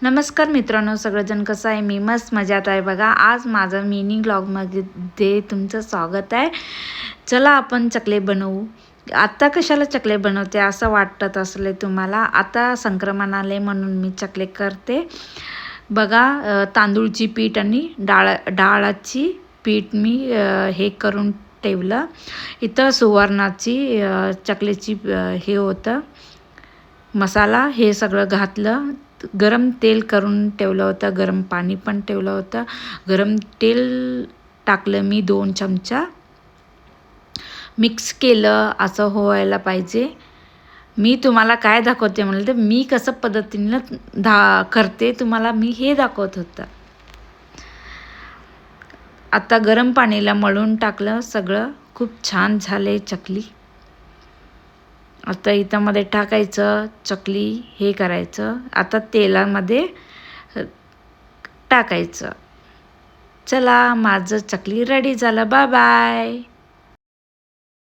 नमस्कार मित्रांनो, सगळेजण कसं आहे? मी मस्त मजात आहे बघा. आज माझं मिनी ब्लॉगमध्ये तुमचं स्वागत आहे. चला आपण चकले बनवू. आता कशाला चकले बनवते असं वाटत असले तुम्हाला. आता संक्रमण आले म्हणून मी चकले करते बघा. तांदूळची पीठ आणि डाळाची पीठ मी हे करून ठेवलं. इथं सुवर्णाची चकलेची हे होतं मसाला, हे सगळं घातलं. गरम तेल करून ठेवलं होतं, गरम पाणी पण ठेवलं होतं. गरम तेल टाकलं मी 2 चमचा, मिक्स केलं. असं व्हायला पाहिजे. मी तुम्हाला काय दाखवते म्हणलं तर मी कसं पद्धतीनं करते तुम्हाला मी हे दाखवत होतं. आता गरम पाणीला मळून टाकलं सगळं. खूप छान झाले चकली. आता इथं मध्ये टाकायचं, चकली हे करायचं. आता तेलामध्ये टाकायचं. चला माझं चकली रेडी झालं. Bye bye.